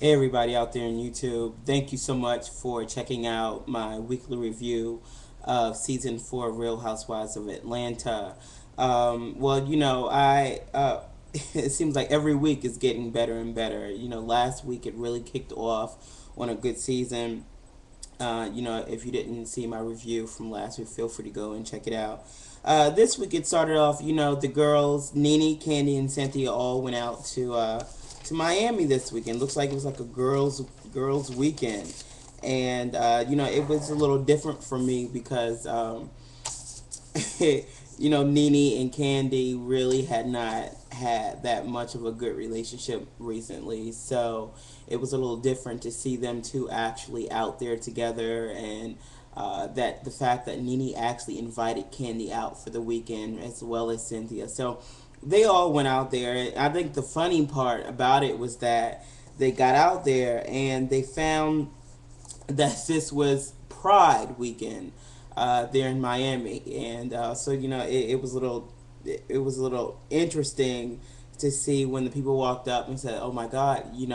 Hey everybody out there on YouTube. Thank you so much for checking out my weekly review of season 4 of Real Housewives of Atlanta. Well, I it seems like every week is getting better and better. Last week it really kicked off on a good season. If you didn't see my review from last week, feel free to go and check it out. This week it started off, the girls, Nene, Candy, and Cynthia all went out to Miami this weekend. Looks like it was like a girls weekend, and it was a little different for me because Nene and Candy really had not had that much of a good relationship recently. So it was a little different to see them two actually out there together, and that the fact that Nene actually invited Candy out for the weekend as well as Cynthia. So they all went out there. I think the funny part about it was that they got out there and they found that this was Pride weekend there in Miami, and so it was a little interesting to see when the people walked up and said, "Oh my God, do you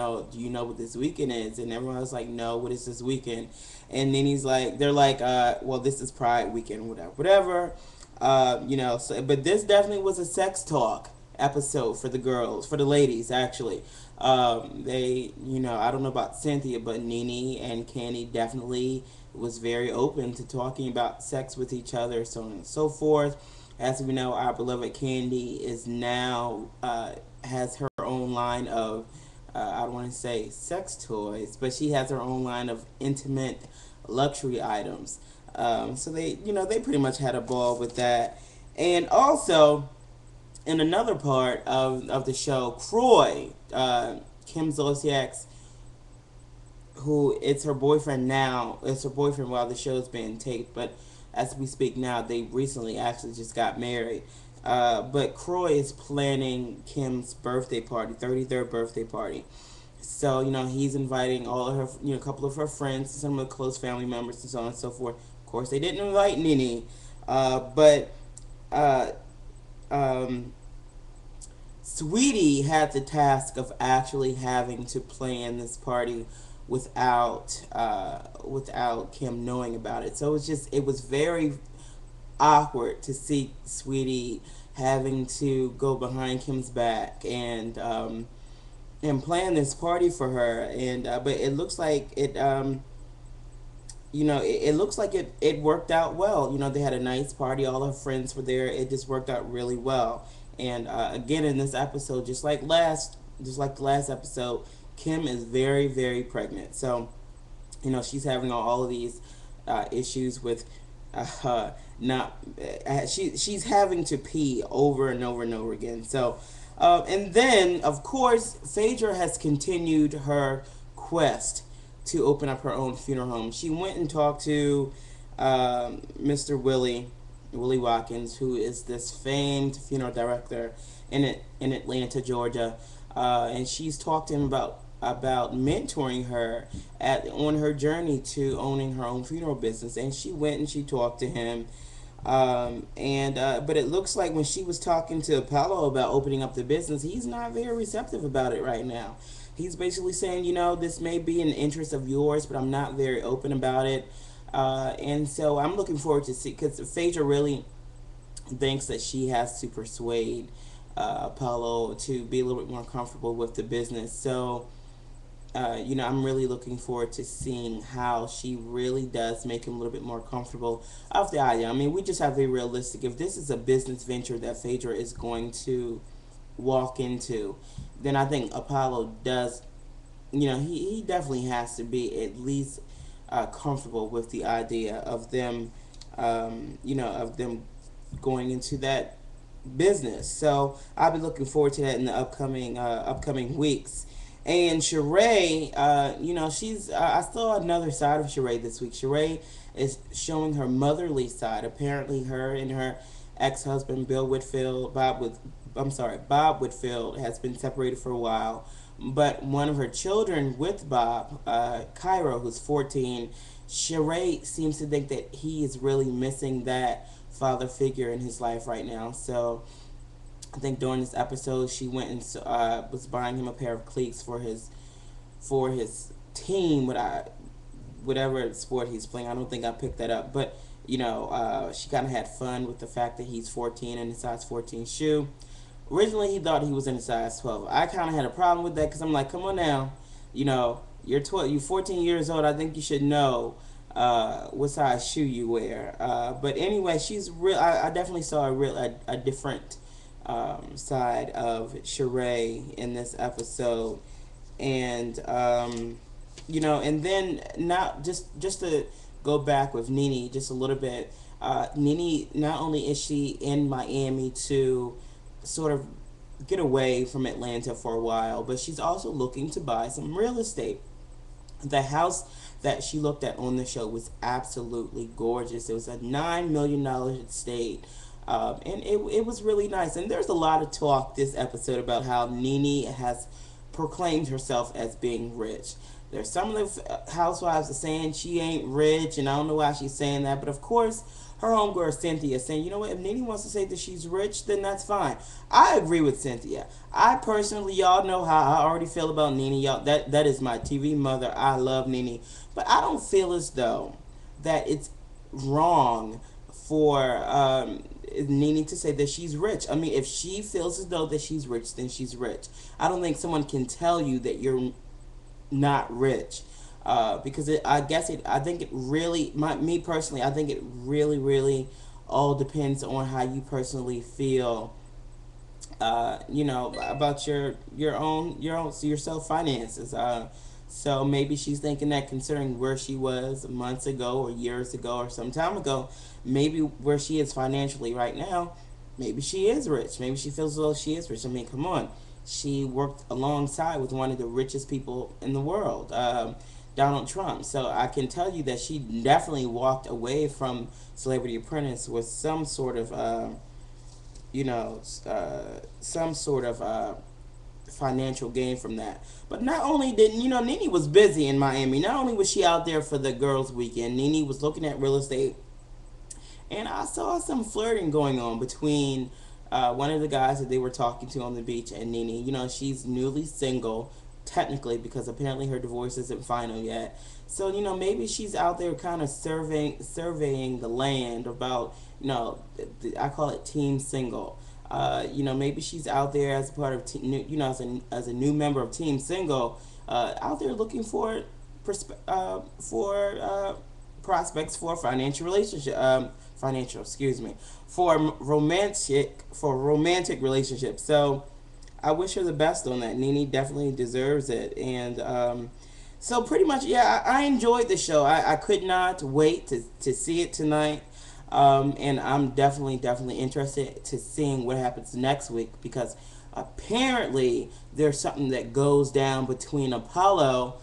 know what this weekend is?" And everyone was like, "No, what is this weekend?" And then they're like, "Well, this is Pride weekend, whatever, whatever." So but this definitely was a sex talk episode for the girls, for the ladies actually. I don't know about Cynthia, but Nene and Candy definitely was very open to talking about sex with each other, so on and so forth. As we know, our beloved Candy is now has her own line of I don't want to say sex toys, but she has her own line of intimate luxury items. So they pretty much had a ball with that, and also in another part of the show, Croy, Kim Zolciak's, who it's her boyfriend now. It's her boyfriend while the show's being taped, but as we speak now, they recently actually just got married. But Croy is planning Kim's birthday party, 33rd birthday party. So, he's inviting all of her, a couple of her friends, some of the close family members, and so on and so forth. Of course, they didn't invite Nene, but uh, um, Sweetie had the task of actually having to plan this party without Kim knowing about it. So it was very awkward to see Sweetie having to go behind Kim's back and plan this party for her. And but it looks like it looks like it worked out well. They had a nice party. All her friends were there. It just worked out really well. And again, in this episode, just like the last episode, Kim is very, very pregnant. So, she's having all of these issues with not she's having to pee over and over and over again. So, and then of course, Phaedra has continued her quest to open up her own funeral home. She went and talked to Mr. Willie Watkins, who is this famed funeral director in Atlanta, Georgia, and she's talked to him about mentoring her on her journey to owning her own funeral business. And she went and she talked to him. But it looks like when she was talking to Apollo about opening up the business, he's not very receptive about it right now. He's basically saying, this may be an interest of yours, but I'm not very open about it. And so I'm looking forward to see, because Phaedra really thinks that she has to persuade Apollo to be a little bit more comfortable with the business. So, I'm really looking forward to seeing how she really does make him a little bit more comfortable of the idea. I mean, we just have to be realistic. If this is a business venture that Phaedra is going to walk into, then I think Apollo does, he definitely has to be at least comfortable with the idea of them, of them going into that business. So I'll be looking forward to that in the upcoming weeks. And Sheree, she's I saw another side of Sheree this week. Sheree is showing her motherly side. Apparently, her and her ex-husband Bob Whitfield has been separated for a while. But one of her children with Bob, Cairo, who's 14, Sheree seems to think that he is really missing that father figure in his life right now. So I think during this episode, she went and was buying him a pair of cleats for his team. Whatever sport he's playing. I don't think I picked that up, but she kind of had fun with the fact that he's 14 in a size 14 shoe. Originally, he thought he was in a size 12. I kind of had a problem with that because I'm like, come on now, you're 12, you're 14 years old. I think you should know what size shoe you wear. But anyway, she's real. I definitely saw a different side of Sheree in this episode, and and then now just to go back with Nene just a little bit. Nene, not only is she in Miami to sort of get away from Atlanta for a while, but she's also looking to buy some real estate. The house that she looked at on the show was absolutely gorgeous. It was a $9 million estate. And it was really nice. And there's a lot of talk this episode about how Nene has proclaimed herself as being rich. There's some of the housewives are saying she ain't rich, and I don't know why she's saying that. But of course, her homegirl Cynthia saying, you know what, if Nene wants to say that she's rich, then that's fine. I agree with Cynthia. I personally, y'all know how I already feel about Nene. Y'all, that is my TV mother. I love Nene, but I don't feel as though that it's wrong for Nene to say that she's rich. I mean, if she feels as though that she's rich, then she's rich. I don't think someone can tell you that you're not rich. Because I think it really, me personally, I think it really, really all depends on how you personally feel, about your self finances. So maybe she's thinking that considering where she was months ago or years ago or some time ago, maybe where she is financially right now, maybe she is rich. Maybe she feels as though she is rich. I mean, come on. She worked alongside with one of the richest people in the world, Donald Trump. So I can tell you that she definitely walked away from Celebrity Apprentice with some sort of, financial gain from that. But not only did Nene was busy in Miami. Not only was she out there for the girls' weekend, Nene was looking at real estate, and I saw some flirting going on between one of the guys that they were talking to on the beach and Nene. She's newly single, technically, because apparently her divorce isn't final yet. So, maybe she's out there kind of surveying the land about, I call it team single. Maybe she's out there as part of, as a new member of Team Single, out there looking for prospects for romantic relationships. So I wish her the best on that. Nene definitely deserves it, and so pretty much, yeah, I enjoyed the show. I could not wait to see it tonight. And I'm definitely interested to seeing what happens next week, because apparently there's something that goes down between Apollo,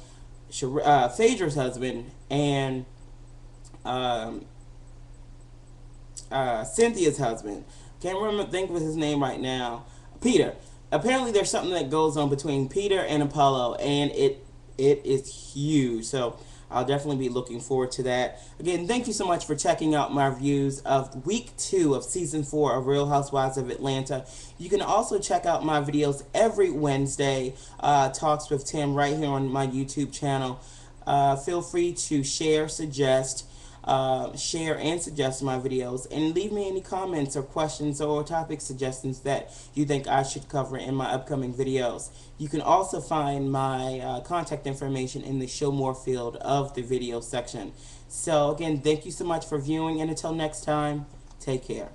Phaedra's husband, and Cynthia's husband. Can't think of his name right now. Peter. Apparently there's something that goes on between Peter and Apollo, and it is huge. So I'll definitely be looking forward to that. Again, thank you so much for checking out my reviews of week 2 of season 4 of Real Housewives of Atlanta. You can also check out my videos every Wednesday, Talks with Tim, right here on my YouTube channel. Feel free to share and suggest my videos, and leave me any comments or questions or topic suggestions that you think I should cover in my upcoming videos. You can also find my contact information in the show more field of the video section. So again, thank you so much for viewing, and until next time, take care.